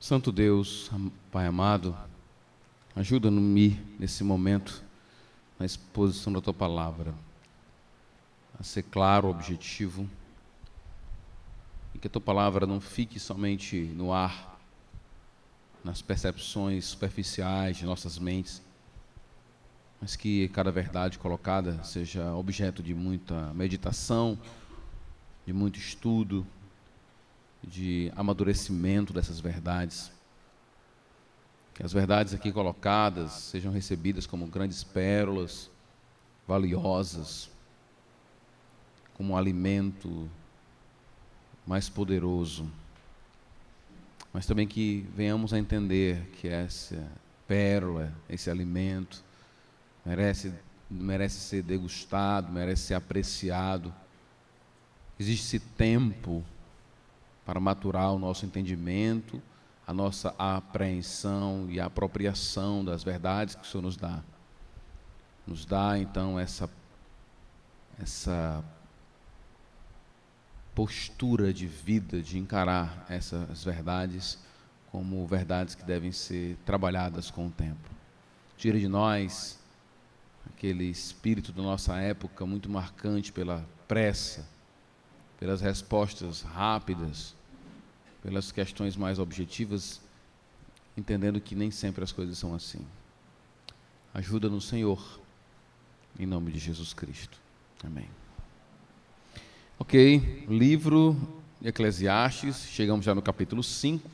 Santo Deus, Pai amado, ajuda-me nesse momento, na exposição da Tua Palavra, a ser claro, objetivo, e que a Tua Palavra não fique somente no ar, nas percepções superficiais de nossas mentes, mas que cada verdade colocada seja objeto de muita meditação, de muito estudo, de amadurecimento dessas verdades. Que as verdades aqui colocadas sejam recebidas como grandes pérolas, valiosas, como um alimento mais poderoso. Mas também que venhamos a entender que essa pérola, esse alimento, merece ser degustado, merece ser apreciado. Existe tempo para maturar o nosso entendimento, a nossa apreensão e a apropriação das verdades que o Senhor nos dá. Nos dá, então, essa postura de vida, de encarar essas verdades como verdades que devem ser trabalhadas com o tempo. Tira de nós aquele espírito da nossa época muito marcante pela pressa, pelas respostas rápidas, pelas questões mais objetivas, entendendo que nem sempre as coisas são assim. Ajuda-nos, Senhor, em nome de Jesus Cristo. Amém. Ok, livro de Eclesiastes, chegamos já no capítulo 5.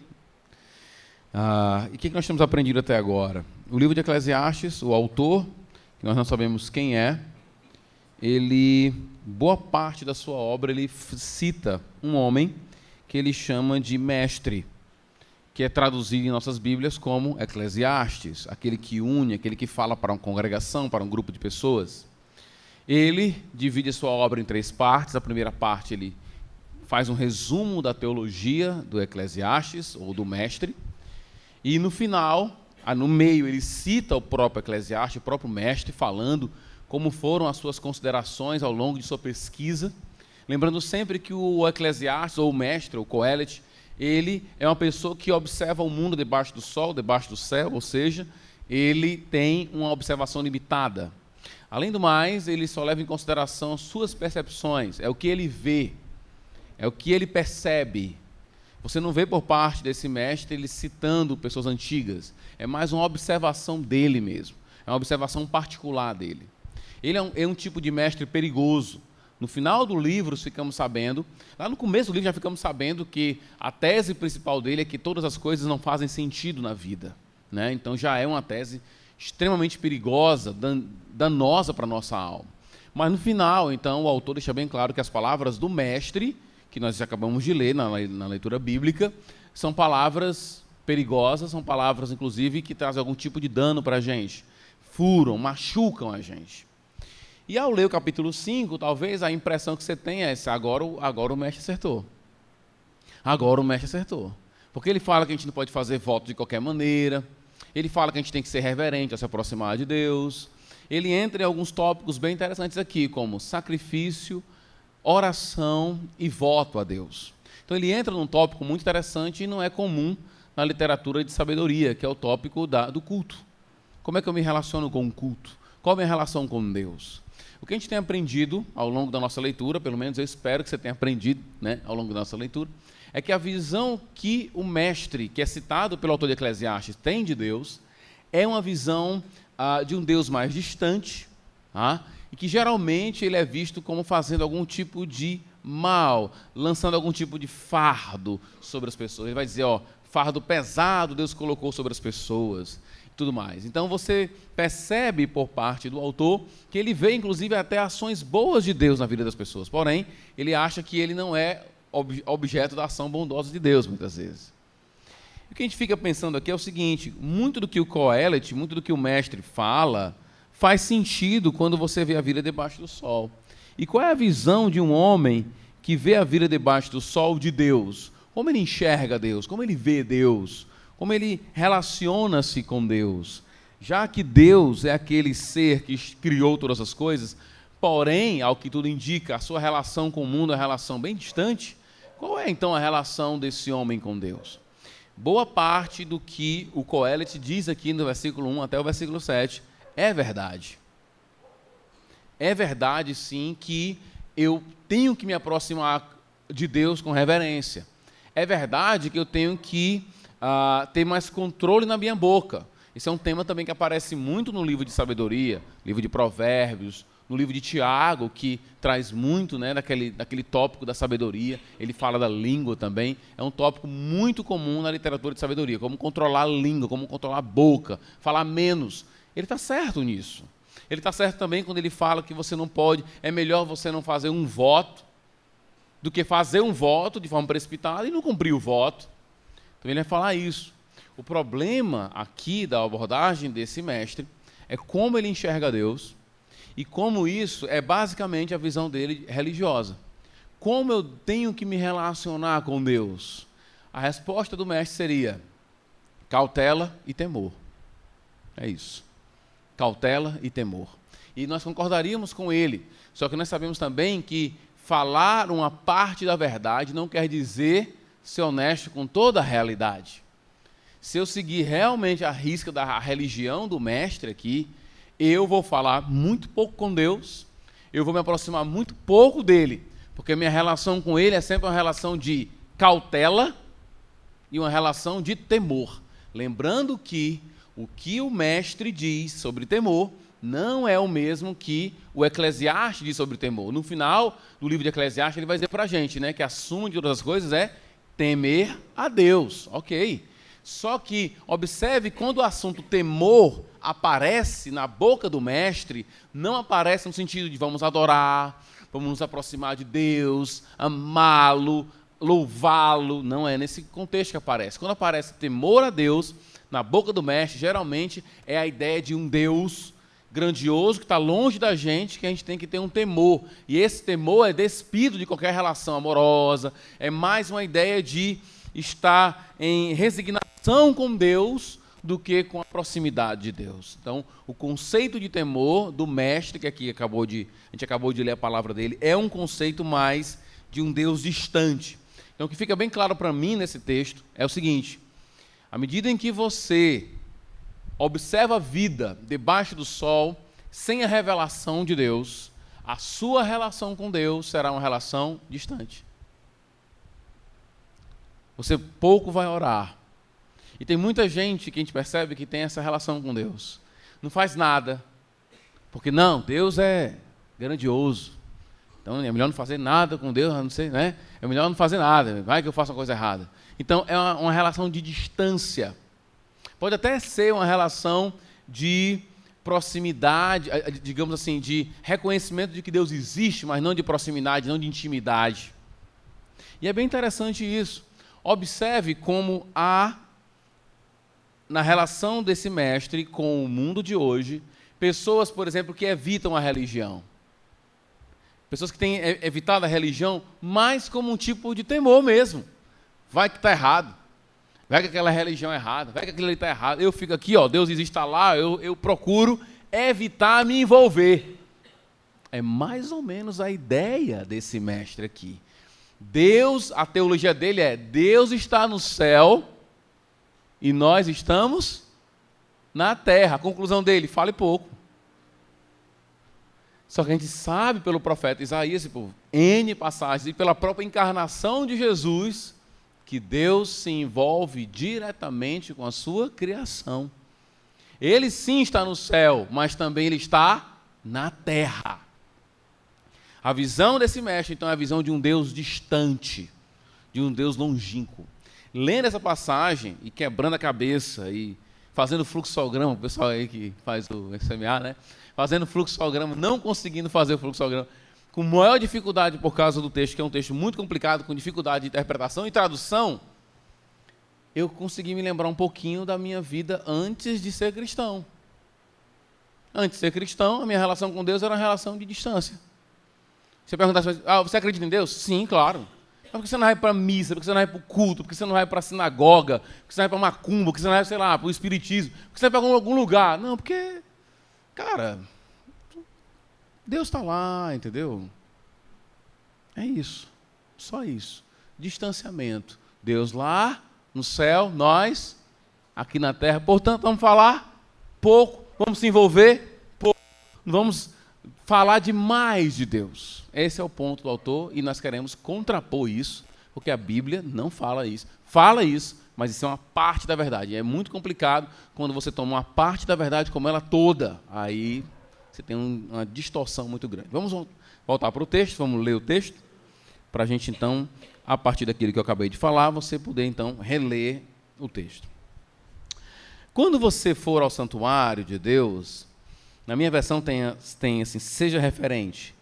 E o que nós temos aprendido até agora? O livro de Eclesiastes, o autor, que nós não sabemos quem é, boa parte da sua obra, ele cita um homem que ele chama de mestre, que é traduzido em nossas Bíblias como Eclesiastes, aquele que une, aquele que fala para uma congregação, para um grupo de pessoas. Ele divide a sua obra em 3 partes. A primeira parte ele faz um resumo da teologia do Eclesiastes, ou do mestre, e no final, no meio, ele cita o próprio Eclesiastes, o próprio mestre, falando como foram as suas considerações ao longo de sua pesquisa, lembrando sempre que o Eclesiastes, ou o mestre, o Coelet, ele é uma pessoa que observa o mundo debaixo do sol, debaixo do céu, ou seja, ele tem uma observação limitada. Além do mais, ele só leva em consideração suas percepções, é o que ele vê, é o que ele percebe. Você não vê por parte desse mestre ele citando pessoas antigas, é mais uma observação dele mesmo, é uma observação particular dele. Ele é um tipo de mestre perigoso. No final do livro, ficamos sabendo, lá no começo do livro já ficamos sabendo que a tese principal dele é que todas as coisas não fazem sentido na vida, né? Então já é uma tese extremamente perigosa, danosa para a nossa alma. Mas no final, então, o autor deixa bem claro que as palavras do mestre, que nós acabamos de ler na leitura bíblica, são palavras perigosas, são palavras, inclusive, que trazem algum tipo de dano para a gente, furam, machucam a gente. E ao ler o capítulo 5, talvez a impressão que você tenha é essa: agora o mestre acertou. Agora o mestre acertou. Porque ele fala que a gente não pode fazer voto de qualquer maneira, ele fala que a gente tem que ser reverente ao se aproximar de Deus. Ele entra em alguns tópicos bem interessantes aqui, como sacrifício, oração e voto a Deus. Então ele entra num tópico muito interessante e não é comum na literatura de sabedoria, que é o tópico do culto. Como é que eu me relaciono com o culto? Qual é a minha relação com Deus? O que a gente tem aprendido ao longo da nossa leitura, pelo menos eu espero que você tenha aprendido, né, ao longo da nossa leitura, é que a visão que o mestre, que é citado pelo autor de Eclesiastes, tem de Deus, é uma visão de um Deus mais distante, e que geralmente ele é visto como fazendo algum tipo de mal, lançando algum tipo de fardo sobre as pessoas. Ele vai dizer, fardo pesado Deus colocou sobre as pessoas, tudo mais. Então você percebe por parte do autor que ele vê inclusive até ações boas de Deus na vida das pessoas, porém ele acha que ele não é objeto da ação bondosa de Deus muitas vezes. O que a gente fica pensando aqui é o seguinte: muito do que o Coelet, muito do que o mestre fala faz sentido quando você vê a vida debaixo do sol. E qual é a visão de um homem que vê a vida debaixo do sol de Deus? Como ele enxerga Deus? Como ele vê Deus? Como ele relaciona-se com Deus? Já que Deus é aquele ser que criou todas as coisas, porém, ao que tudo indica, a sua relação com o mundo é uma relação bem distante, qual é então a relação desse homem com Deus? boa parte do que o Coelete diz aqui no versículo 1 até o versículo 7 é verdade. É verdade, sim, que eu tenho que me aproximar de Deus com reverência. É verdade que eu tenho que ter mais controle na minha boca. Esse é um tema também que aparece muito no livro de sabedoria, livro de Provérbios, no livro de Tiago, que traz muito, né, daquele tópico da sabedoria. Ele fala da língua também. É um tópico muito comum na literatura de sabedoria, como controlar a língua, como controlar a boca, falar menos. Ele está certo nisso. Ele está certo também quando ele fala que você não pode, é melhor você não fazer um voto do que fazer um voto de forma precipitada e não cumprir o voto. Então ele vai falar isso. O problema aqui da abordagem desse mestre é como ele enxerga Deus e como isso é basicamente a visão dele religiosa. Como eu tenho que me relacionar com Deus? A resposta do mestre seria cautela e temor. É isso. Cautela e temor. E nós concordaríamos com ele, só que nós sabemos também que falar uma parte da verdade não quer dizer ser honesto com toda a realidade. Se eu seguir realmente a risca da religião do mestre aqui, eu vou falar muito pouco com Deus, eu vou me aproximar muito pouco dele, porque minha relação com ele é sempre uma relação de cautela e uma relação de temor. Lembrando que o que o mestre diz sobre temor não é o mesmo que o Eclesiastes diz sobre temor. No final do livro de Eclesiastes, ele vai dizer para a gente, né, que a suma de todas as coisas é temer a Deus. Ok. Só que, observe, quando o assunto temor aparece na boca do mestre, não aparece no sentido de vamos adorar, vamos nos aproximar de Deus, amá-lo, louvá-lo. Não é nesse contexto que aparece. Quando aparece temor a Deus, na boca do mestre, geralmente é a ideia de um Deus grandioso que está longe da gente, que a gente tem que ter um temor. E esse temor é despido de qualquer relação amorosa, é mais uma ideia de estar em resignação com Deus do que com a proximidade de Deus. Então, o conceito de temor do mestre, que aqui a gente acabou de ler a palavra dele, é um conceito mais de um Deus distante. Então, o que fica bem claro para mim nesse texto é o seguinte: à medida em que você observa a vida debaixo do sol, sem a revelação de Deus, a sua relação com Deus será uma relação distante. Você pouco vai orar. E tem muita gente que a gente percebe que tem essa relação com Deus. Não faz nada, porque não, Deus é grandioso. Então é melhor não fazer nada com Deus, não sei, né? É melhor não fazer nada, vai que eu faça uma coisa errada. Então é uma relação de distância. Pode até ser uma relação de proximidade, digamos assim, de reconhecimento de que Deus existe, mas não de proximidade, não de intimidade. E é bem interessante isso. Observe como na relação desse mestre com o mundo de hoje, pessoas, por exemplo, que evitam a religião. Pessoas que têm evitado a religião mais como um tipo de temor mesmo. Vai que está errado. Vai que aquela religião é errada, vai que aquilo ali está errado. Eu fico aqui, ó, Deus existe, está lá, eu procuro evitar me envolver. É mais ou menos a ideia desse mestre aqui. Deus, a teologia dele é, Deus está no céu e nós estamos na terra. A conclusão dele, fale pouco. Só que a gente sabe pelo profeta Isaías, por N passagens, e pela própria encarnação de Jesus, que Deus se envolve diretamente com a sua criação. Ele sim está no céu, mas também ele está na terra. A visão desse mestre, então, é a visão de um Deus distante, de um Deus longínquo. Lendo essa passagem e quebrando a cabeça e fazendo fluxograma, o pessoal aí que faz o SMA, né? Fazendo fluxograma, não conseguindo fazer o fluxograma, com maior dificuldade por causa do texto, que é um texto muito complicado, com dificuldade de interpretação e tradução, eu consegui me lembrar um pouquinho da minha vida antes de ser cristão. Antes de ser cristão, a minha relação com Deus era uma relação de distância. Você perguntasse, você acredita em Deus? Sim, claro. Mas por que você não vai para a missa? Por que você não vai para o culto? Por que você não vai para a sinagoga? Por que você não vai para a macumba? Por que você não vai, sei lá, para o espiritismo? Por que você vai para algum lugar? Não, porque, cara, Deus está lá, entendeu? É isso. Só isso. Distanciamento. Deus lá, no céu, nós aqui na terra. Portanto, vamos falar pouco, vamos se envolver pouco, vamos falar demais de Deus. Esse é o ponto do autor e nós queremos contrapor isso, porque a Bíblia não fala isso. Fala isso, mas isso é uma parte da verdade. É muito complicado quando você toma uma parte da verdade como ela toda. Aí você tem uma distorção muito grande. Vamos voltar para o texto, vamos ler o texto, para a gente então, a partir daquilo que eu acabei de falar, você poder então reler o texto. Quando você for ao santuário de Deus, na minha versão tem assim, seja reverente.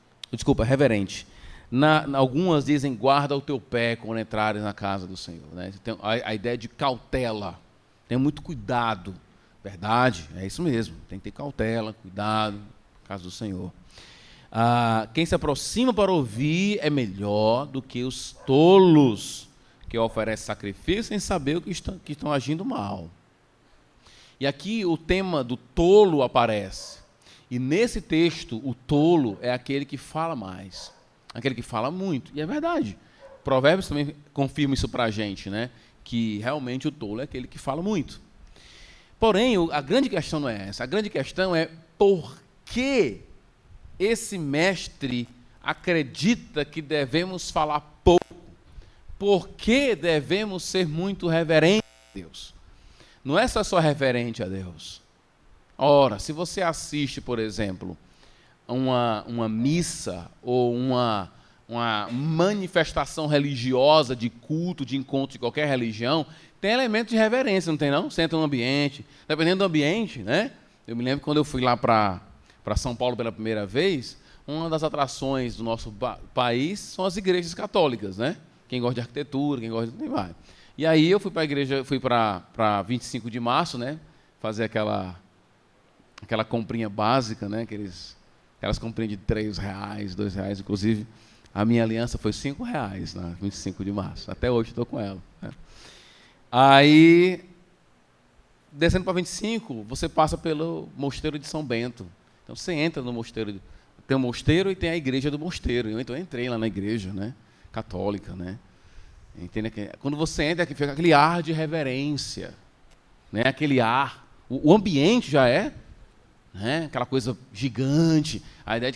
Algumas dizem, guarda o teu pé quando entrares na casa do Senhor. Né? Tem a ideia de cautela. Tenha muito cuidado. Verdade, é isso mesmo. Tem que ter cautela, cuidado, na casa do Senhor. Quem se aproxima para ouvir é melhor do que os tolos que oferecem sacrifício sem saber que estão agindo mal. E aqui o tema do tolo aparece. E nesse texto, o tolo é aquele que fala mais, aquele que fala muito. E é verdade. Provérbios também confirma isso para a gente, né? Que realmente o tolo é aquele que fala muito. Porém, a grande questão não é essa. A grande questão é por que esse mestre acredita que devemos falar pouco? Por que devemos ser muito reverentes a Deus? Não é só reverente a Deus. Ora, se você assiste, por exemplo, uma missa ou uma manifestação religiosa de culto, de encontro de qualquer religião, tem elemento de reverência, não tem não? Você entra no ambiente, dependendo do ambiente, né? Eu me lembro quando eu fui lá para São Paulo pela primeira vez, uma das atrações do nosso país são as igrejas católicas, né? Quem gosta de arquitetura, quem gosta de... vai. E aí eu fui para a igreja, fui para 25 de março, né? Fazer aquela comprinha básica, né? Aquelas comprinhas de R$3, R$2, inclusive a minha aliança foi R$5 na 25 de março. Até hoje estou com ela. Né? Aí, descendo para 25, você passa pelo mosteiro de São Bento. Então você entra no mosteiro, tem o mosteiro e tem a igreja do mosteiro. Então eu entrei lá na igreja, né? Católica, né? Entende? Quando você entra, fica aquele ar de reverência, né? Aquele ar, o ambiente já é, né? Aquela coisa gigante. A ideia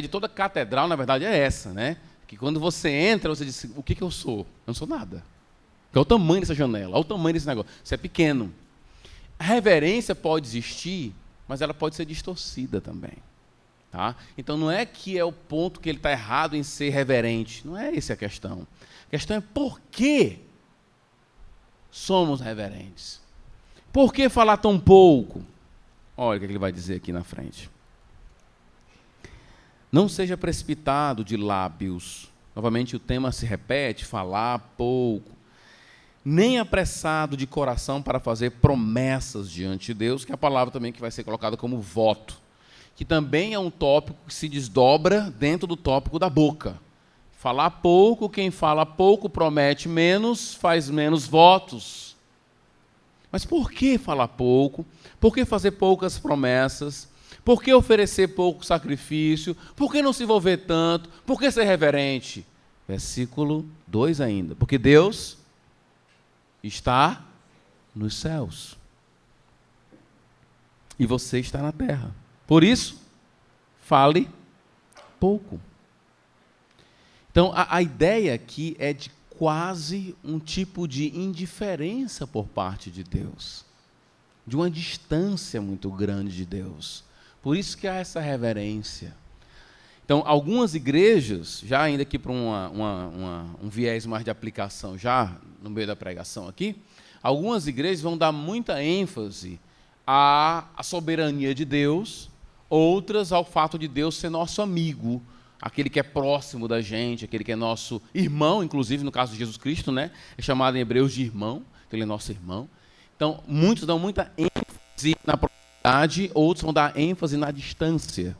de toda catedral, na verdade, é essa, né? Que quando você entra, você diz: o que eu sou? Eu não sou nada. Olha o tamanho dessa janela, olha o tamanho desse negócio. Isso é pequeno. A reverência pode existir, mas ela pode ser distorcida também. Tá? Então não é que é o ponto que ele está errado em ser reverente. Não é essa a questão. A questão é por que somos reverentes. Por que falar tão pouco? Olha o que ele vai dizer aqui na frente. Não seja precipitado de lábios. Novamente o tema se repete, falar pouco. Nem apressado de coração para fazer promessas diante de Deus, que é a palavra também que vai ser colocada como voto, que também é um tópico que se desdobra dentro do tópico da boca. Falar pouco, quem fala pouco promete menos, faz menos votos. Mas por que falar pouco? Por que fazer poucas promessas? Por que oferecer pouco sacrifício? Por que não se envolver tanto? Por que ser reverente? Versículo 2 ainda. Porque Deus está nos céus. E você está na terra. Por isso, fale pouco. Então, a ideia aqui é de quase um tipo de indiferença por parte de Deus. De uma distância muito grande de Deus. Por isso que há essa reverência. Então, algumas igrejas, já ainda aqui para um viés mais de aplicação, já no meio da pregação aqui, algumas igrejas vão dar muita ênfase à soberania de Deus, outras ao fato de Deus ser nosso amigo, aquele que é próximo da gente, aquele que é nosso irmão, inclusive no caso de Jesus Cristo, né? É chamado em Hebreus de irmão, ele é nosso irmão. Então, muitos dão muita ênfase na proximidade, outros vão dar ênfase na distância.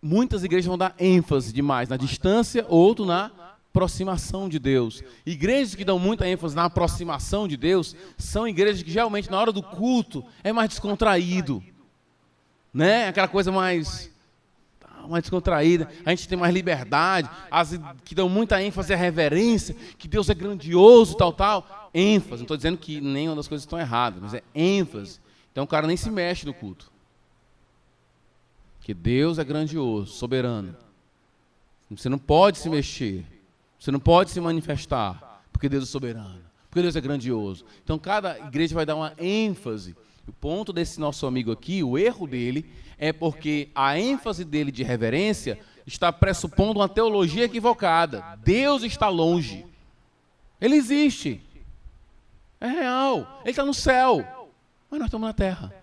Muitas igrejas vão dar ênfase demais na distância, outros na aproximação de Deus. Igrejas que dão muita ênfase na aproximação de Deus são igrejas que geralmente na hora do culto é mais descontraído, né? Aquela coisa mais uma descontraída, a gente tem mais liberdade, as que dão muita ênfase à reverência, que Deus é grandioso, tal. Ênfase, não estou dizendo que nenhuma das coisas estão erradas, mas é ênfase. Então o cara nem se mexe no culto. Que Deus é grandioso, soberano. Você não pode se mexer, você não pode se manifestar, porque Deus é soberano, porque Deus é grandioso. Então cada igreja vai dar uma ênfase. O ponto desse nosso amigo aqui, o erro dele, é porque a ênfase dele de reverência está pressupondo uma teologia equivocada. Deus está longe. Ele existe. É real. Ele está no céu. Mas nós estamos na terra.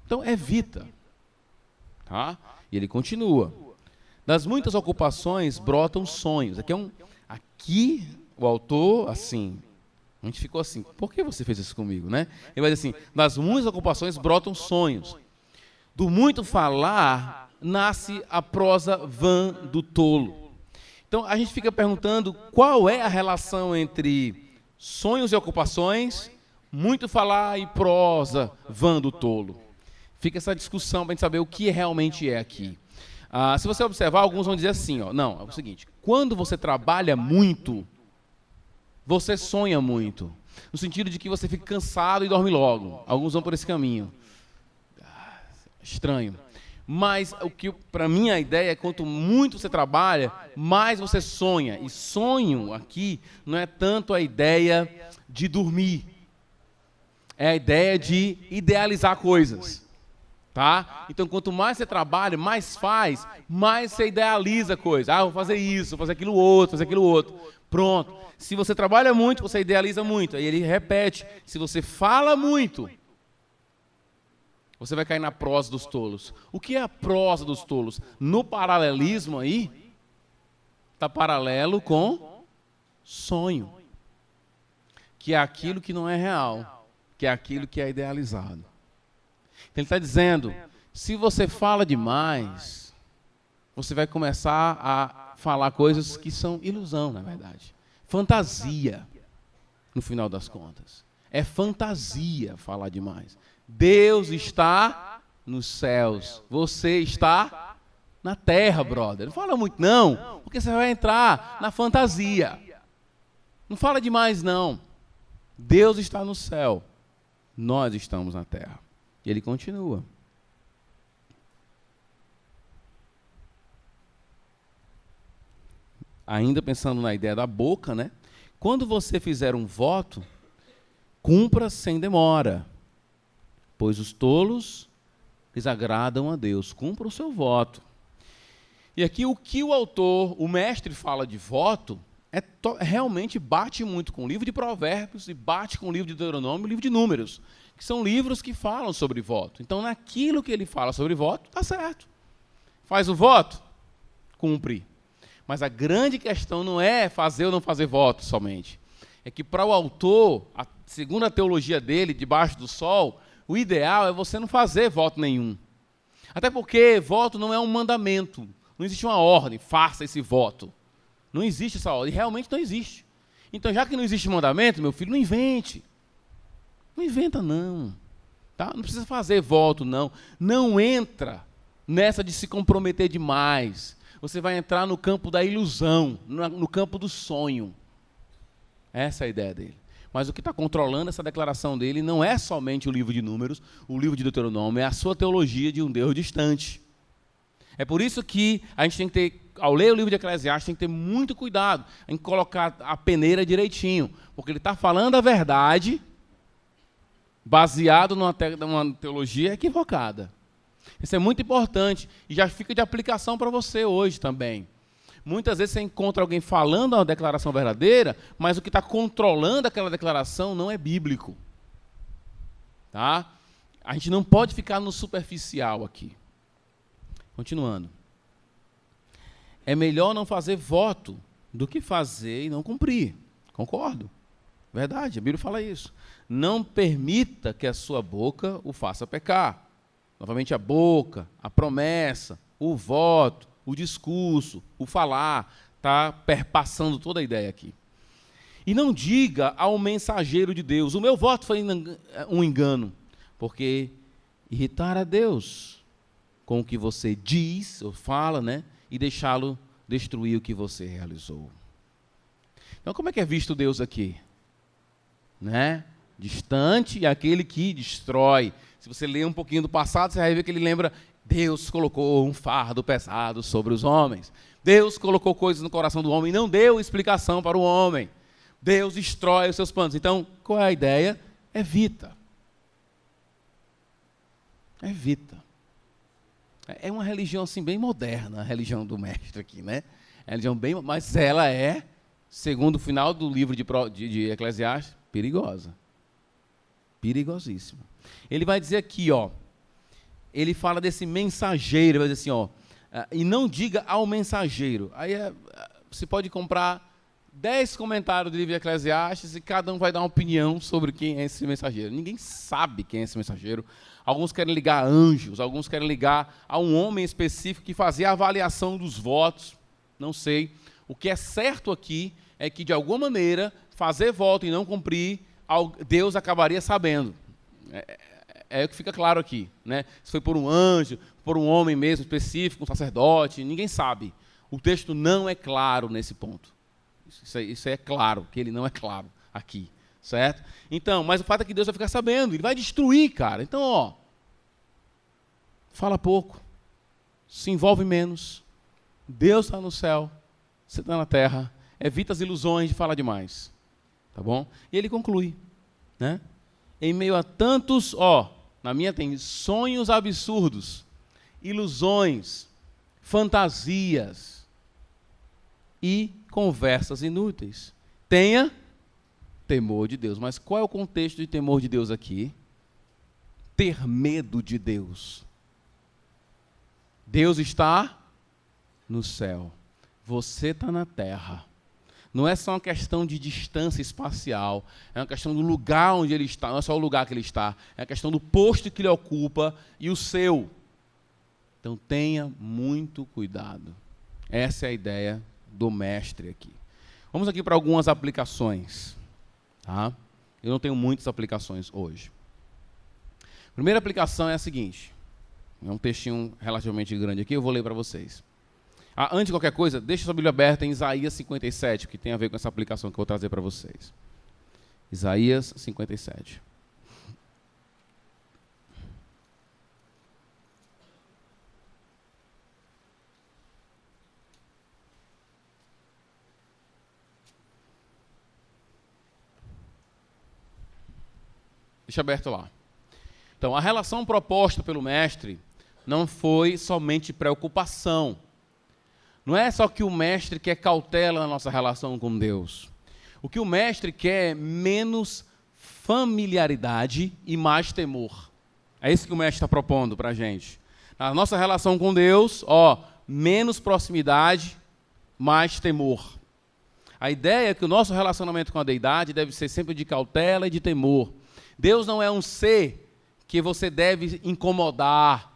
Então evita. Tá? E ele continua. Das muitas ocupações brotam sonhos. Aqui o autor, assim... A gente ficou assim, por que você fez isso comigo, né? Ele vai dizer assim, das muitas ocupações brotam sonhos. Do muito falar, nasce a prosa vã do tolo. Então, a gente fica perguntando qual é a relação entre sonhos e ocupações, muito falar e prosa vã do tolo. Fica essa discussão para a gente saber o que realmente é aqui. Se você observar, alguns vão dizer assim, não, é o seguinte, quando você trabalha muito, você sonha muito, no sentido de que você fica cansado e dorme logo. Alguns vão por esse caminho. Estranho. Mas o que para mim a ideia é quanto muito você trabalha, mais você sonha. E sonho aqui não é tanto a ideia de dormir. É a ideia de idealizar coisas. Tá? Então quanto mais você trabalha, mais faz, mais você idealiza coisas. Vou fazer isso, vou fazer aquilo outro. Pronto. Se você trabalha muito, você idealiza muito. Aí ele repete, se você fala muito, você vai cair na prosa dos tolos. O que é a prosa dos tolos? No paralelismo aí, está paralelo com sonho. Que é aquilo que não é real, que é aquilo que é idealizado. Então ele está dizendo, se você fala demais, você vai começar a falar coisas que são ilusão, na verdade. Fantasia, no final das contas. É fantasia falar demais. Deus está nos céus. Você está na terra, brother. Não fala muito não, porque você vai entrar na fantasia. Não fala demais não. Deus está no céu. Nós estamos na terra. E ele continua. Ainda pensando na ideia da boca, né? Quando você fizer um voto, cumpra sem demora, pois os tolos desagradam a Deus. Cumpra o seu voto. E aqui o que o autor, o mestre, fala de voto, realmente bate muito com o livro de Provérbios e bate com o livro de Deuteronômio e o livro de Números, que são livros que falam sobre voto. Então, naquilo que ele fala sobre voto, está certo. Faz o voto, cumpre. Mas a grande questão não é fazer ou não fazer voto somente. É que para o autor, segundo a teologia dele, debaixo do sol, o ideal é você não fazer voto nenhum. Até porque voto não é um mandamento. Não existe uma ordem, faça esse voto. Não existe essa ordem, realmente não existe. Então, já que não existe mandamento, meu filho, não invente. Não inventa não. Tá? Não precisa fazer voto não. Não entra nessa de se comprometer demais. Você vai entrar no campo da ilusão, no campo do sonho. Essa é a ideia dele. Mas o que está controlando essa declaração dele não é somente o livro de Números, o livro de Deuteronômio, é a sua teologia de um Deus distante. É por isso que a gente tem que ter, ao ler o livro de Eclesiastes, tem que ter muito cuidado em colocar a peneira direitinho, porque ele está falando a verdade baseado numa teologia equivocada. Isso é muito importante e já fica de aplicação para você hoje também. Muitas vezes você encontra alguém falando uma declaração verdadeira, mas o que está controlando aquela declaração não é bíblico. Tá? A gente não pode ficar no superficial aqui. Continuando. É melhor não fazer voto do que fazer e não cumprir. Concordo. Verdade, a Bíblia fala isso. Não permita que a sua boca o faça pecar. Novamente a boca, a promessa, o voto, o discurso, o falar, está perpassando toda a ideia aqui. E não diga ao mensageiro de Deus, o meu voto foi um engano, porque irritar a Deus com o que você diz ou fala, né? E deixá-lo destruir o que você realizou. Então, como é que é visto Deus aqui? Né? Distante e aquele que destrói. Se você ler um pouquinho do passado, você vai ver que ele lembra: Deus colocou um fardo pesado sobre os homens. Deus colocou coisas no coração do homem e não deu explicação para o homem. Deus destrói os seus planos. Então, qual é a ideia? Evita. Evita. É uma religião assim bem moderna, a religião do mestre aqui, né? É uma religião bem, mas ela é, segundo o final do livro de Eclesiastes, perigosa. Perigosíssima. Ele vai dizer aqui, ó, ele fala desse mensageiro, vai dizer assim, ó, e não diga ao mensageiro. Aí você pode comprar 10 comentários do livro de Eclesiastes e cada um vai dar uma opinião sobre quem é esse mensageiro. Ninguém sabe quem é esse mensageiro. Alguns querem ligar a anjos, alguns querem ligar a um homem específico que fazia a avaliação dos votos. Não sei. O que é certo aqui é que, de alguma maneira, fazer voto e não cumprir, Deus acabaria sabendo. É o que fica claro aqui, né? Se foi por um anjo, por um homem mesmo específico, um sacerdote, ninguém sabe. O texto não é claro nesse ponto. Isso é claro, que ele não é claro aqui, certo? Então, mas o fato é que Deus vai ficar sabendo, ele vai destruir, cara. Então, ó, fala pouco, se envolve menos. Deus está no céu, você está na terra. Evita as ilusões de falar demais, tá bom? E ele conclui, né? Em meio a tantos, ó, na minha tem sonhos absurdos, ilusões, fantasias e conversas inúteis. Tenha temor de Deus. Mas qual é o contexto de temor de Deus aqui? Ter medo de Deus. Deus está no céu. Você está na terra. Não é só uma questão de distância espacial, é uma questão do lugar onde ele está, não é só o lugar que ele está, é a questão do posto que ele ocupa e o seu. Então tenha muito cuidado. Essa é a ideia do mestre aqui. Vamos aqui para algumas aplicações. Tá? Eu não tenho muitas aplicações hoje. A primeira aplicação é a seguinte. É um textinho relativamente grande aqui, eu vou ler para vocês. Antes de qualquer coisa, deixa sua Bíblia aberta em Isaías 57, que tem a ver com essa aplicação que eu vou trazer para vocês. Isaías 57. Deixa aberto lá. Então, a relação proposta pelo mestre não foi somente preocupação. Não é só que o mestre quer cautela na nossa relação com Deus. O que o mestre quer é menos familiaridade e mais temor. É isso que o mestre está propondo para a gente. Na nossa relação com Deus, ó, menos proximidade, mais temor. A ideia é que o nosso relacionamento com a deidade deve ser sempre de cautela e de temor. Deus não é um ser que você deve incomodar,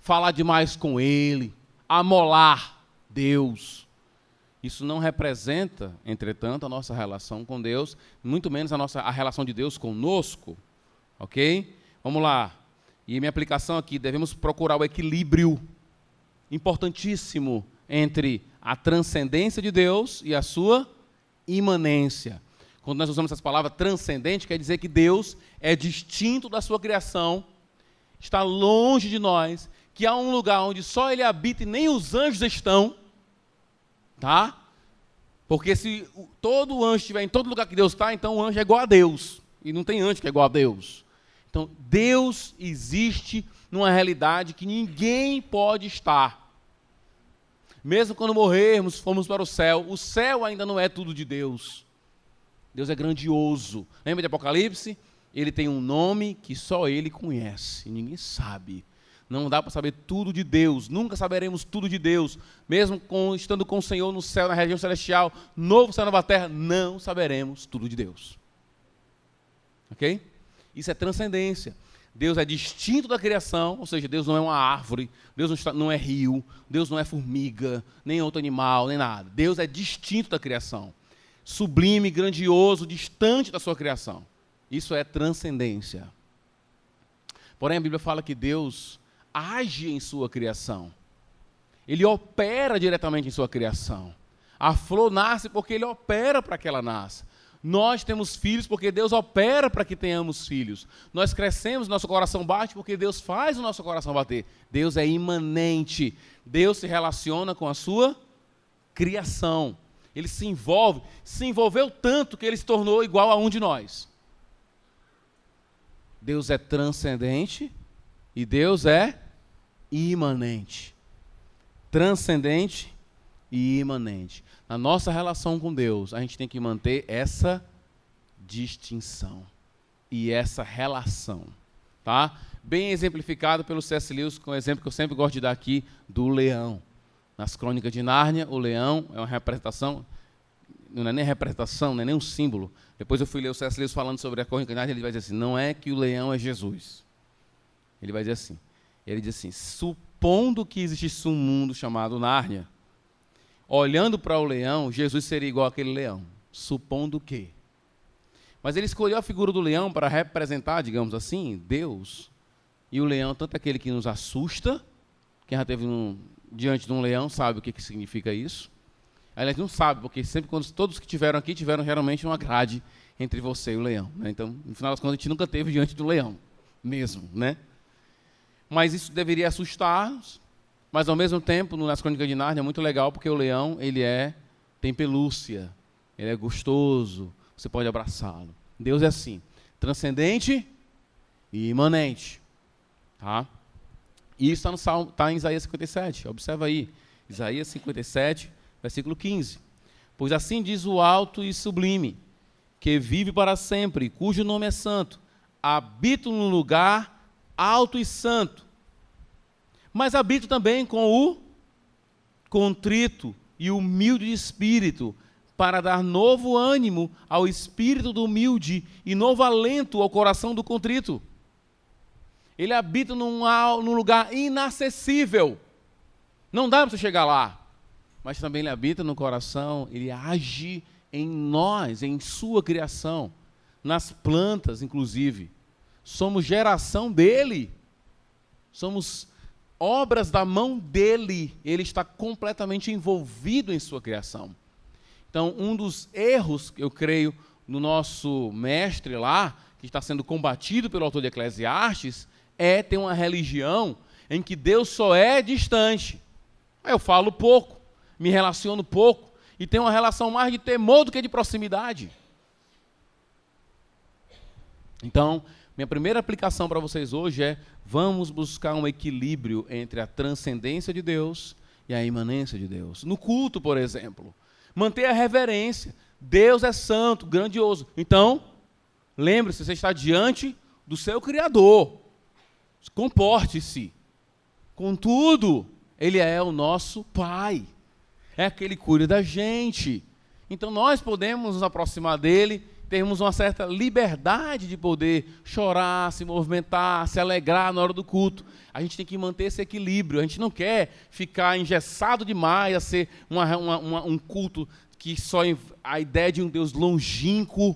falar demais com ele, amolar Deus. Isso não representa, entretanto, a nossa relação com Deus, muito menos a relação de Deus conosco, ok? Vamos lá. E minha aplicação aqui, devemos procurar o equilíbrio importantíssimo entre a transcendência de Deus e a sua imanência. Quando nós usamos essa palavra transcendente, quer dizer que Deus é distinto da sua criação, está longe de nós, que há um lugar onde só Ele habita e nem os anjos estão, tá? Porque se todo anjo estiver em todo lugar que Deus está, então o anjo é igual a Deus, e não tem anjo que é igual a Deus. Então, Deus existe numa realidade que ninguém pode estar. Mesmo quando morrermos, formos para o céu ainda não é tudo de Deus. Deus é grandioso. Lembra de Apocalipse? Ele tem um nome que só Ele conhece, e ninguém sabe. Não dá para saber tudo de Deus, nunca saberemos tudo de Deus. Mesmo estando com o Senhor no céu, na região celestial, novo céu, nova terra, não saberemos tudo de Deus. Ok? Isso é transcendência. Deus é distinto da criação, ou seja, Deus não é uma árvore, Deus não é rio, Deus não é formiga, nem outro animal, nem nada. Deus é distinto da criação. Sublime, grandioso, distante da sua criação. Isso é transcendência. Porém, a Bíblia fala que Deus age em sua criação. Ele opera diretamente em sua criação. A flor nasce porque ele opera para que ela nasça. Nós temos filhos porque Deus opera para que tenhamos filhos. Nós crescemos, nosso coração bate porque Deus faz o nosso coração bater. Deus é imanente. Deus se relaciona com a sua criação. Ele se envolveu tanto que ele se tornou igual a um de nós. Deus é transcendente e Deus é imanente. Transcendente e imanente. Na nossa relação com Deus, a gente tem que manter essa distinção e essa relação, tá? Bem exemplificado pelo C.S. Lewis, com o exemplo que eu sempre gosto de dar aqui, do leão. Nas Crônicas de Nárnia, o leão é uma representação, não é nem representação, não é nem um símbolo. Depois eu fui ler o C.S. Lewis falando sobre a Crônica de Nárnia, ele vai dizer assim, não é que o leão é Jesus. Ele vai dizer assim, ele diz assim, supondo que existisse um mundo chamado Nárnia, olhando para o leão, Jesus seria igual àquele leão. Supondo que. Mas ele escolheu a figura do leão para representar, digamos assim, Deus. E o leão, tanto aquele que nos assusta, quem já esteve diante de um leão sabe o que significa isso. Aliás, não sabe, porque sempre quando todos que tiveram aqui tiveram geralmente uma grade entre você e o leão. Né? Então, no final das contas, a gente nunca esteve diante do leão, mesmo. Né? Mas isso deveria assustar-nos. Mas, ao mesmo tempo, nas Crônicas de Nárnia é muito legal, porque o leão tem pelúcia, ele é gostoso, você pode abraçá-lo. Deus é assim, transcendente e imanente. Tá? E isso está em Isaías 57, observa aí. Isaías 57, versículo 15. Pois assim diz o alto e sublime, que vive para sempre, cujo nome é santo, habito num lugar alto e santo, mas habito também com o contrito e humilde de espírito, para dar novo ânimo ao espírito do humilde e novo alento ao coração do contrito. Ele habita num lugar inacessível. Não dá para você chegar lá. Mas também ele habita no coração, ele age em nós, em sua criação, nas plantas, inclusive. Somos geração dele. Somos obras da mão dele, ele está completamente envolvido em sua criação. Então, um dos erros, eu creio, no nosso mestre lá, que está sendo combatido pelo autor de Eclesiastes, é ter uma religião em que Deus só é distante. Eu falo pouco, me relaciono pouco, e tenho uma relação mais de temor do que de proximidade. Então, minha primeira aplicação para vocês hoje é: vamos buscar um equilíbrio entre a transcendência de Deus e a imanência de Deus. No culto, por exemplo, manter a reverência. Deus é santo, grandioso. Então, lembre-se, você está diante do seu Criador. Comporte-se. Contudo, Ele é o nosso Pai. É aquele que cuida da gente. Então, nós podemos nos aproximar dEle, termos uma certa liberdade de poder chorar, se movimentar, se alegrar na hora do culto. A gente tem que manter esse equilíbrio. A gente não quer ficar engessado demais a ser um culto que só a ideia de um Deus longínquo,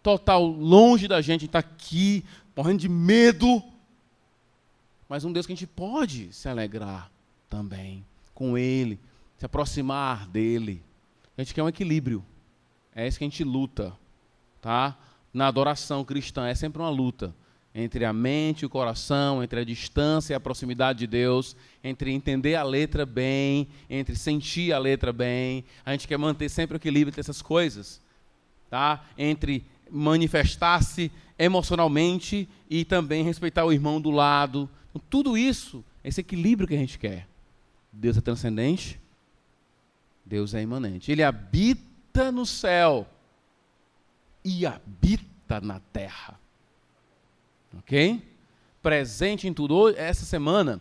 total longe da gente, está aqui, morrendo de medo. Mas um Deus que a gente pode se alegrar também com Ele, se aproximar dEle. A gente quer um equilíbrio. É isso que a gente luta. Tá? Na adoração cristã é sempre uma luta entre a mente e o coração, entre a distância e a proximidade de Deus, entre entender a letra bem, entre sentir a letra bem. A gente quer manter sempre o equilíbrio entre essas coisas, tá? Entre manifestar-se emocionalmente e também respeitar o irmão do lado. Então, tudo isso, esse equilíbrio que a gente quer. Deus é transcendente, Deus é imanente. Ele habita no céu e habita na terra. Ok? Presente em tudo. Essa semana,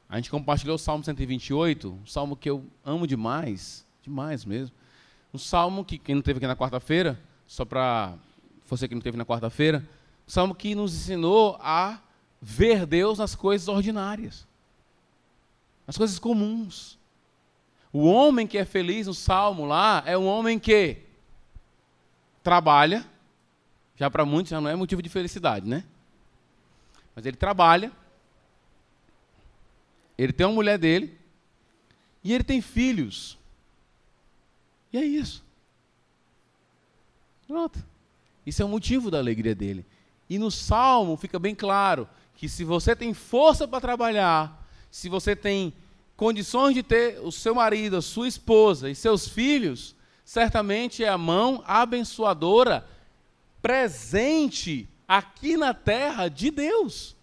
a gente compartilhou o Salmo 128, um salmo que eu amo demais, demais mesmo. Um salmo que, quem não esteve aqui na quarta-feira, só para você que não esteve na quarta-feira, um salmo que nos ensinou a ver Deus nas coisas ordinárias, nas coisas comuns. O homem que é feliz no salmo lá é um homem que trabalha, já para muitos já não é motivo de felicidade, né? Mas ele trabalha, Ele tem uma mulher dele e ele tem filhos. E é isso. Pronto. Isso é o motivo da alegria dele. E no Salmo fica bem claro que se você tem força para trabalhar, se você tem condições de ter o seu marido, a sua esposa e seus filhos, certamente é a mão abençoadora presente aqui na terra de Deus.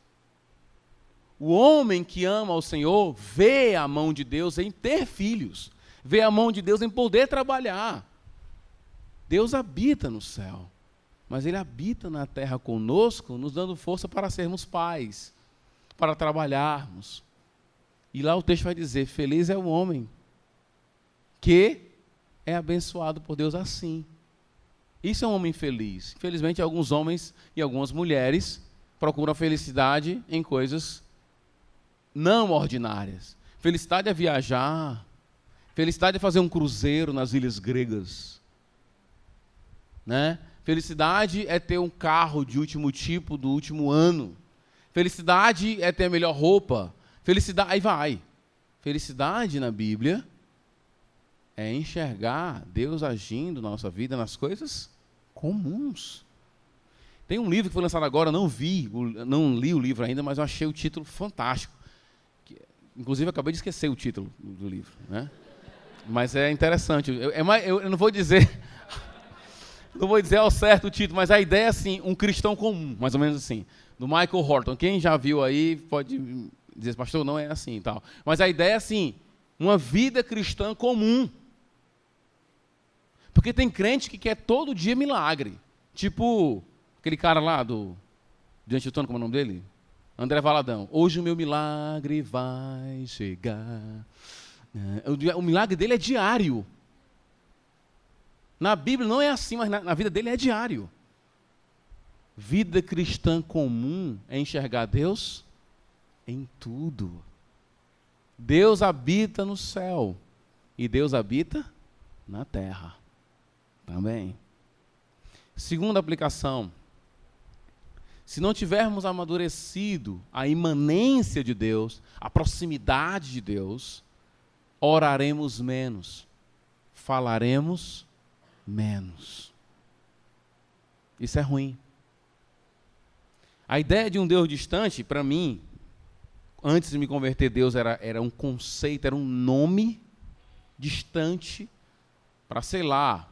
O homem que ama ao Senhor vê a mão de Deus em ter filhos, vê a mão de Deus em poder trabalhar. Deus habita no céu, mas Ele habita na terra conosco, nos dando força para sermos pais, para trabalharmos. E lá o texto vai dizer, feliz é o homem que é abençoado por Deus assim. Isso é um homem feliz. Infelizmente, alguns homens e algumas mulheres procuram a felicidade em coisas não ordinárias. Felicidade é viajar. Felicidade é fazer um cruzeiro nas ilhas gregas. Né? Felicidade é ter um carro de último tipo, do último ano. Felicidade é ter a melhor roupa. Felicidade, aí vai. Felicidade na Bíblia é enxergar Deus agindo na nossa vida nas coisas comuns. Tem um livro que foi lançado agora, não li o livro ainda, mas eu achei o título fantástico. Inclusive, acabei de esquecer o título do livro, né? Mas é interessante. Eu não vou dizer ao certo o título, mas a ideia é assim, um cristão comum, mais ou menos assim, do Michael Horton. Quem já viu aí pode dizer, pastor, não é assim e tal. Mas a ideia é assim, uma vida cristã comum. Porque tem crente que quer todo dia milagre. Tipo, aquele cara lá do Diante do Trono, como é o nome dele? André Valadão. Hoje o meu milagre vai chegar. O milagre dele é diário. Na Bíblia não é assim, mas na vida dele é diário. Vida cristã comum é enxergar Deus em tudo. Deus habita no céu e Deus habita na terra também. Segunda aplicação. Se não tivermos amadurecido a imanência de Deus, a proximidade de Deus, oraremos menos, falaremos menos. Isso é ruim. A ideia de um Deus distante, para mim, antes de me converter, Deus era um conceito, era um nome distante para, sei lá,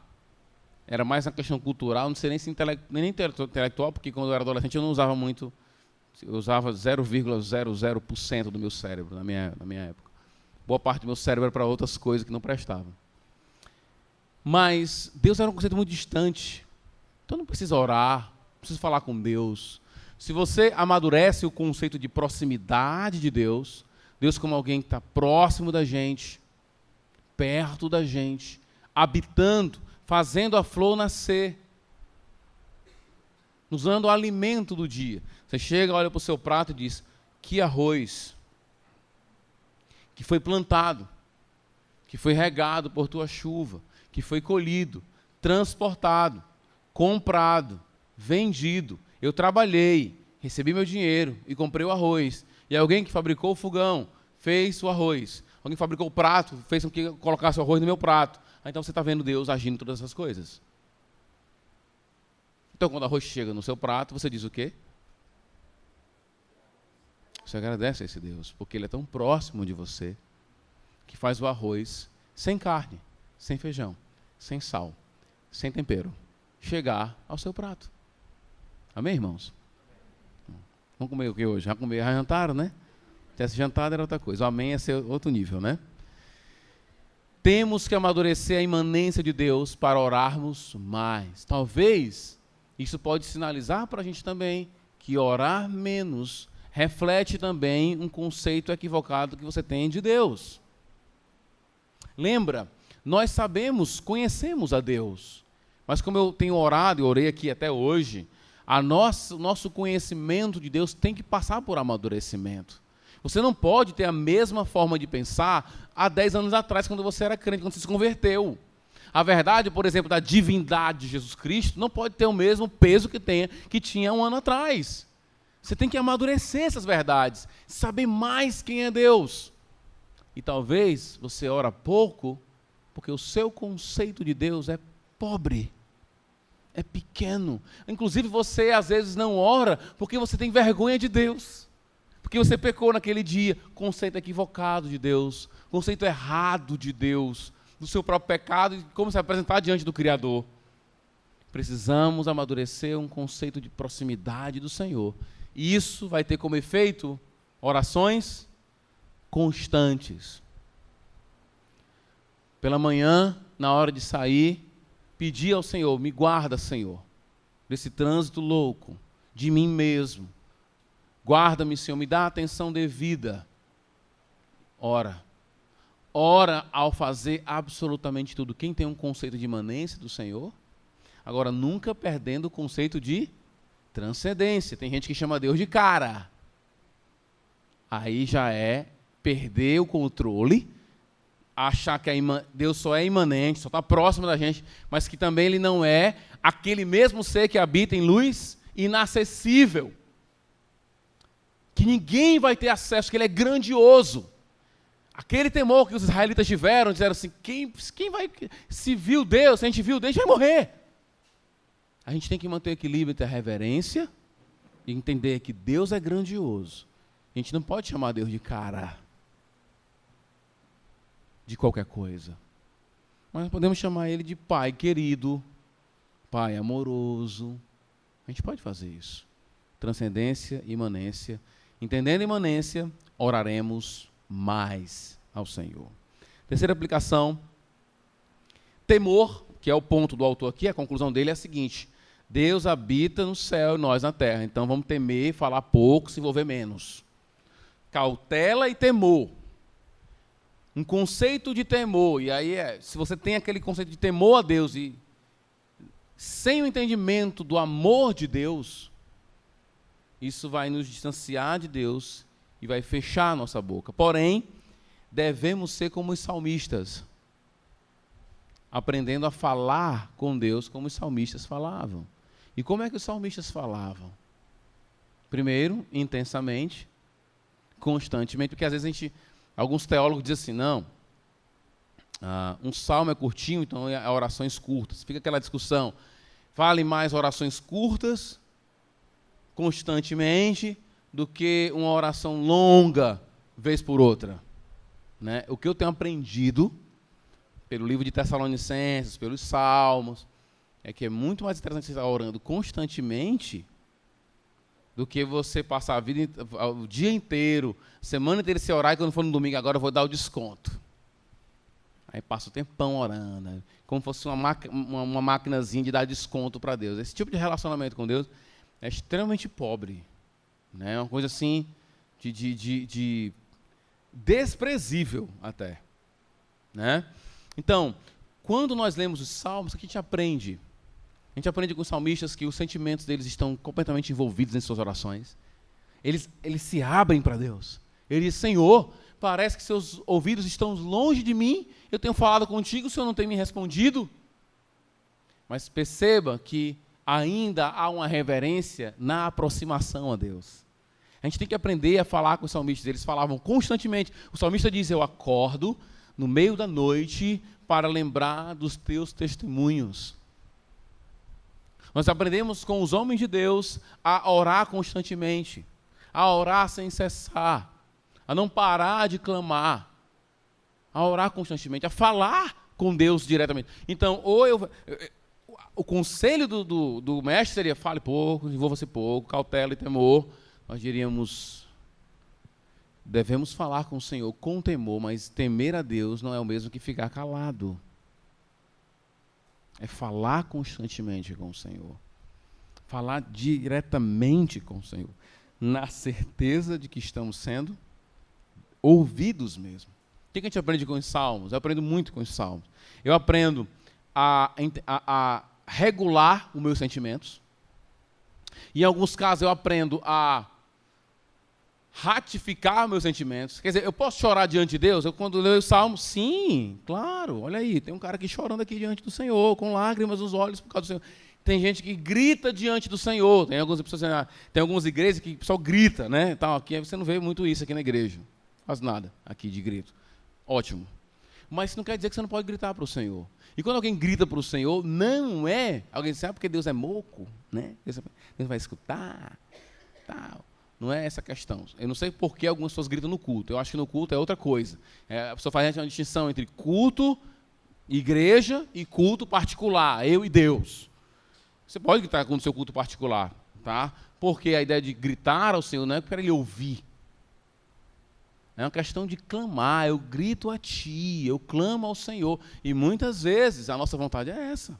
era mais uma questão cultural, não sei nem se nem intelectual, porque quando eu era adolescente eu não usava muito, eu usava 0,00% do meu cérebro na minha época. Boa parte do meu cérebro era para outras coisas que não prestavam. Mas Deus era um conceito muito distante. Então não precisa orar, não precisa falar com Deus. Se você amadurece o conceito de proximidade de Deus, Deus como alguém que está próximo da gente, perto da gente, habitando, fazendo a flor nascer, nos dando o alimento do dia. Você chega, olha para o seu prato e diz, que arroz, que foi plantado, que foi regado por tua chuva, que foi colhido, transportado, comprado, vendido. Eu trabalhei, recebi meu dinheiro e comprei o arroz. E alguém que fabricou o fogão fez o arroz. Alguém que fabricou o prato fez com que eu colocasse o arroz no meu prato. Então você está vendo Deus agindo em todas essas coisas. Então quando o arroz chega no seu prato, você diz o quê? Você agradece a esse Deus, porque Ele é tão próximo de você, que faz o arroz sem carne, sem feijão, sem sal, sem tempero, chegar ao seu prato. Amém, irmãos? Vamos comer o que hoje? Já jantaram, né? Se tivesse jantado era outra coisa. O amém é ser outro nível, né? Temos que amadurecer a imanência de Deus para orarmos mais. Talvez isso pode sinalizar para a gente também que orar menos reflete também um conceito equivocado que você tem de Deus. Lembra, nós conhecemos a Deus, mas como eu tenho orado e orei aqui até hoje, o nosso conhecimento de Deus tem que passar por amadurecimento. Você não pode ter a mesma forma de pensar há 10 anos atrás, quando você era crente, quando você se converteu. A verdade, por exemplo, da divindade de Jesus Cristo não pode ter o mesmo peso que tinha um ano atrás. Você tem que amadurecer essas verdades, saber mais quem é Deus. E talvez você ora pouco porque o seu conceito de Deus é pobre, é pequeno. Inclusive você às vezes não ora porque você tem vergonha de Deus. Porque você pecou naquele dia, conceito equivocado de Deus, conceito errado de Deus, do seu próprio pecado e como se apresentar diante do Criador. Precisamos amadurecer um conceito de proximidade do Senhor. E isso vai ter como efeito orações constantes. Pela manhã, na hora de sair, pedir ao Senhor, me guarda, Senhor, desse trânsito louco, de mim mesmo. Guarda-me, Senhor, me dá a atenção devida. Ora. Ora ao fazer absolutamente tudo. Quem tem um conceito de imanência do Senhor, agora nunca perdendo o conceito de transcendência. Tem gente que chama Deus de cara. Aí já é perder o controle, achar que Deus só é imanente, só está próximo da gente, mas que também Ele não é aquele mesmo ser que habita em luz inacessível. Que ninguém vai ter acesso, que Ele é grandioso. Aquele temor que os israelitas tiveram, disseram assim, quem vai, se viu Deus, se a gente viu Deus, a gente vai morrer. A gente tem que manter o equilíbrio entre a reverência e entender que Deus é grandioso. A gente não pode chamar Deus de cara, de qualquer coisa. Mas podemos chamar Ele de Pai querido, Pai amoroso. A gente pode fazer isso. Transcendência e imanência. Entendendo a imanência, oraremos mais ao Senhor. Terceira aplicação, temor, que é o ponto do autor aqui, a conclusão dele é a seguinte: Deus habita no céu e nós na terra, então vamos temer, falar pouco, se envolver menos. Cautela e temor. Um conceito de temor, e aí se você tem aquele conceito de temor a Deus e sem o entendimento do amor de Deus, isso vai nos distanciar de Deus e vai fechar a nossa boca. Porém, devemos ser como os salmistas, aprendendo a falar com Deus como os salmistas falavam. E como é que os salmistas falavam? Primeiro, intensamente, constantemente, porque às vezes alguns teólogos dizem assim, não, um salmo é curtinho, então é orações curtas. Fica aquela discussão, vale mais orações curtas, constantemente, do que uma oração longa, vez por outra. Né? O que eu tenho aprendido, pelo livro de Tessalonicenses, pelos Salmos, é que é muito mais interessante você estar orando constantemente do que você passar o dia inteiro, semana inteira se orar, e quando for no domingo, agora eu vou dar o desconto. Aí passa o tempão orando, como fosse uma maquinazinha de dar desconto para Deus. Esse tipo de relacionamento com Deus é extremamente pobre. Né? Uma coisa assim, de desprezível até. Né? Então, quando nós lemos os Salmos, o que a gente aprende? A gente aprende com os salmistas que os sentimentos deles estão completamente envolvidos em suas orações. Eles se abrem para Deus. Ele diz, Senhor, parece que seus ouvidos estão longe de mim, eu tenho falado contigo, o Senhor não tem me respondido. Mas perceba que ainda há uma reverência na aproximação a Deus. A gente tem que aprender a falar com os salmistas. Eles falavam constantemente. O salmista diz, eu acordo no meio da noite para lembrar dos teus testemunhos. Nós aprendemos com os homens de Deus a orar constantemente, a orar sem cessar, a não parar de clamar, a orar constantemente, a falar com Deus diretamente. Então, o conselho do mestre seria, fale pouco, envolva-se pouco, cautela e temor. Nós diríamos, devemos falar com o Senhor com temor, mas temer a Deus não é o mesmo que ficar calado. É falar constantemente com o Senhor. Falar diretamente com o Senhor. Na certeza de que estamos sendo ouvidos mesmo. O que a gente aprende com os Salmos? Eu aprendo muito com os Salmos. Eu aprendo a regular os meus sentimentos. Em alguns casos eu aprendo a ratificar meus sentimentos. Quer dizer, eu posso chorar diante de Deus? Eu, quando leio o Salmo, sim, claro, olha aí, tem um cara aqui chorando aqui diante do Senhor, com lágrimas nos olhos por causa do Senhor. Tem gente que grita diante do Senhor. Tem algumas igrejas que o pessoal grita, né? Então, aqui você não vê muito isso aqui na igreja. Quase nada aqui de grito. Ótimo. Mas isso não quer dizer que você não pode gritar para o Senhor. E quando alguém grita para o Senhor, não é... Alguém diz, porque Deus é moco, né? Deus vai escutar, tal. Não é essa a questão. Eu não sei por que algumas pessoas gritam no culto. Eu acho que no culto é outra coisa. A pessoa faz uma distinção entre culto, igreja e culto particular, eu e Deus. Você pode gritar no seu culto particular, tá? Porque a ideia de gritar ao Senhor não é para Ele ouvir. É uma questão de clamar, eu grito a Ti, eu clamo ao Senhor. E muitas vezes a nossa vontade é essa.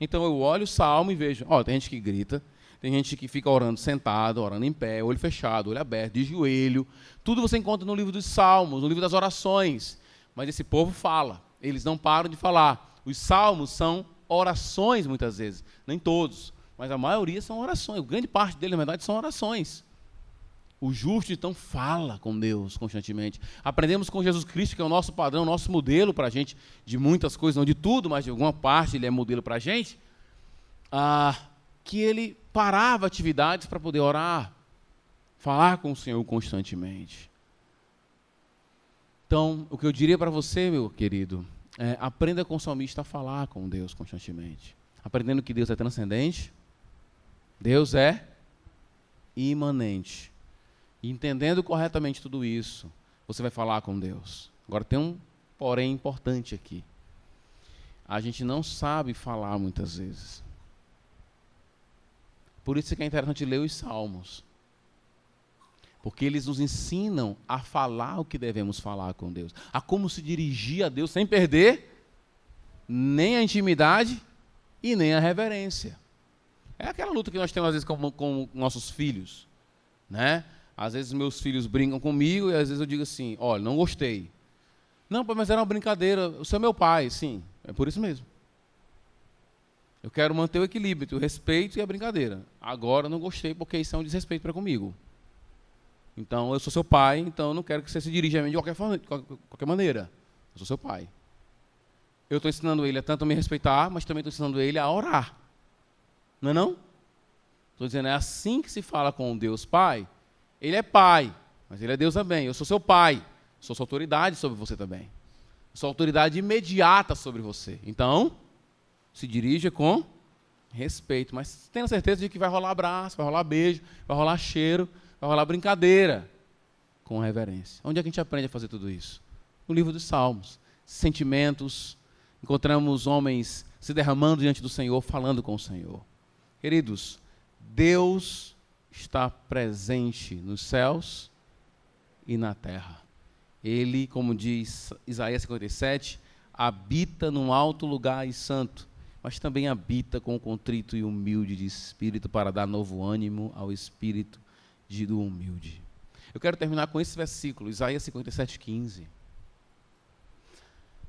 Então eu olho o salmo e vejo, tem gente que grita, tem gente que fica orando sentado, orando em pé, olho fechado, olho aberto, de joelho. Tudo você encontra no livro dos salmos, no livro das orações. Mas esse povo fala, eles não param de falar. Os salmos são orações muitas vezes, nem todos, mas a maioria são orações. Grande parte deles, na verdade, são orações. O justo, então, fala com Deus constantemente. Aprendemos com Jesus Cristo, que é o nosso padrão, o nosso modelo para a gente, de muitas coisas, não de tudo, mas de alguma parte ele é modelo para a gente, que ele parava atividades para poder orar, falar com o Senhor constantemente. Então, o que eu diria para você, meu querido, aprenda com o salmista a falar com Deus constantemente. Aprendendo que Deus é transcendente, Deus é imanente. E entendendo corretamente tudo isso, você vai falar com Deus. Agora tem um porém importante aqui. A gente não sabe falar muitas vezes. Por isso que é interessante ler os salmos. Porque eles nos ensinam a falar o que devemos falar com Deus. A como se dirigir a Deus sem perder nem a intimidade e nem a reverência. É aquela luta que nós temos às vezes com nossos filhos, né? Às vezes meus filhos brincam comigo e às vezes eu digo assim, olha, não gostei. Não, mas era uma brincadeira, você é meu pai, sim, é por isso mesmo. Eu quero manter o equilíbrio entre o respeito e a brincadeira. Agora eu não gostei porque isso é um desrespeito para comigo. Então eu sou seu pai, então eu não quero que você se dirija a mim de qualquer maneira. Eu sou seu pai. Eu estou ensinando ele a tanto me respeitar, mas também estou ensinando ele a orar. Não é não? Estou dizendo, é assim que se fala com Deus Pai. Ele é pai, mas ele é Deus também. Eu sou seu pai, sou sua autoridade sobre você também. Sou autoridade imediata sobre você. Então, se dirija com respeito, mas tenha certeza de que vai rolar abraço, vai rolar beijo, vai rolar cheiro, vai rolar brincadeira, com reverência. Onde é que a gente aprende a fazer tudo isso? No livro dos Salmos. Sentimentos, encontramos homens se derramando diante do Senhor, falando com o Senhor. Queridos, Deus está presente nos céus e na terra. Ele, como diz Isaías 57, habita num alto lugar e santo, mas também habita com o contrito e humilde de espírito para dar novo ânimo ao espírito do humilde. Eu quero terminar com esse versículo, Isaías 57:15.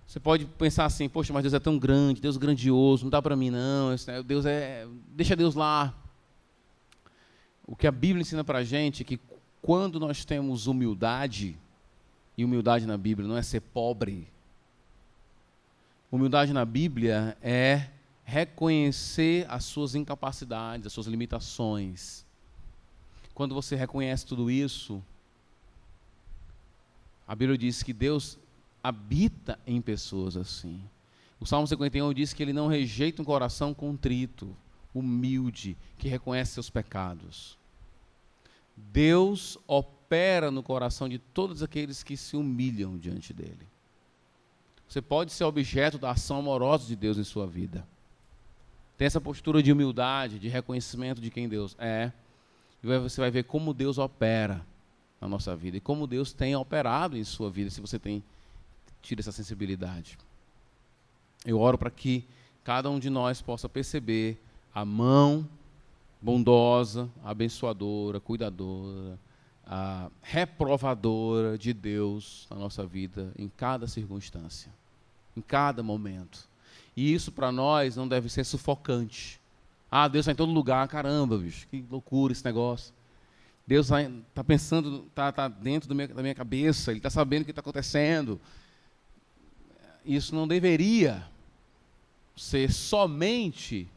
Você pode pensar assim, poxa, mas Deus é tão grande, Deus é grandioso, não dá para mim não, Deus deixa Deus lá. O que a Bíblia ensina para a gente é que quando nós temos humildade, e humildade na Bíblia não é ser pobre, humildade na Bíblia é reconhecer as suas incapacidades, as suas limitações. Quando você reconhece tudo isso, a Bíblia diz que Deus habita em pessoas assim. O Salmo 51 diz que ele não rejeita um coração contrito, humilde, que reconhece seus pecados. Deus opera no coração de todos aqueles que se humilham diante dele. Você pode ser objeto da ação amorosa de Deus em sua vida. Tem essa postura de humildade, de reconhecimento de quem Deus é. E você vai ver como Deus opera na nossa vida e como Deus tem operado em sua vida, se você tem tido essa sensibilidade. Eu oro para que cada um de nós possa perceber a mão bondosa, abençoadora, cuidadora, reprovadora de Deus na nossa vida, em cada circunstância, em cada momento. E isso para nós não deve ser sufocante. Deus está em todo lugar, caramba, bicho, que loucura esse negócio. Deus está pensando, está dentro da minha cabeça, Ele está sabendo o que está acontecendo. Isso não deveria ser somente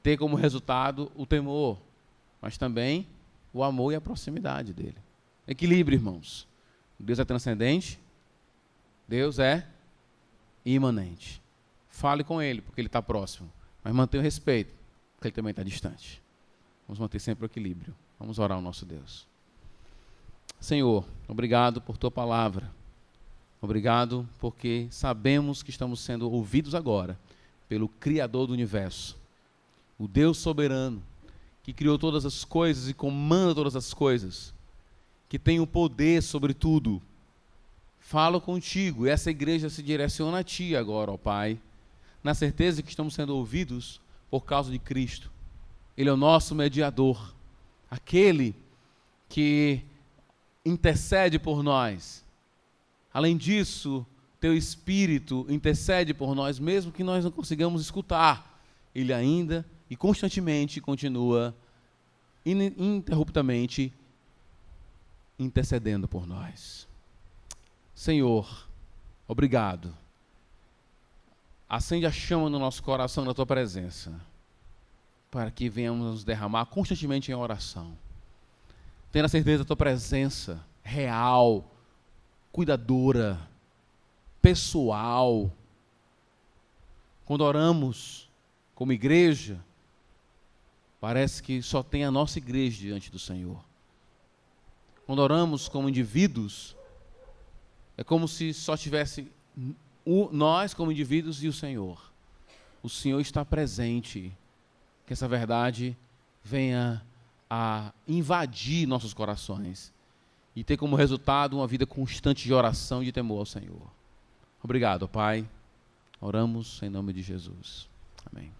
ter como resultado o temor, mas também o amor e a proximidade dele. Equilíbrio, irmãos. Deus é transcendente, Deus é imanente. Fale com Ele, porque Ele está próximo, mas mantenha o respeito, porque Ele também está distante. Vamos manter sempre o equilíbrio. Vamos orar ao nosso Deus. Senhor, obrigado por Tua palavra. Obrigado porque sabemos que estamos sendo ouvidos agora pelo Criador do Universo, o Deus soberano, que criou todas as coisas e comanda todas as coisas, que tem o poder sobre tudo. Falo contigo, e essa igreja se direciona a Ti agora, ó Pai, na certeza de que estamos sendo ouvidos por causa de Cristo. Ele é o nosso mediador, aquele que intercede por nós. Além disso, Teu Espírito intercede por nós, mesmo que nós não consigamos escutar. Ele ainda e constantemente continua ininterruptamente intercedendo por nós. Senhor, obrigado. Acende a chama no nosso coração na Tua presença, para que venhamos nos derramar constantemente em oração. Tenha a certeza da Tua presença real, cuidadora, pessoal. Quando oramos como igreja, parece que só tem a nossa igreja diante do Senhor. Quando oramos como indivíduos, é como se só tivesse nós como indivíduos e o Senhor. O Senhor está presente. Que essa verdade venha a invadir nossos corações e ter como resultado uma vida constante de oração e de temor ao Senhor. Obrigado, Pai. Oramos em nome de Jesus. Amém.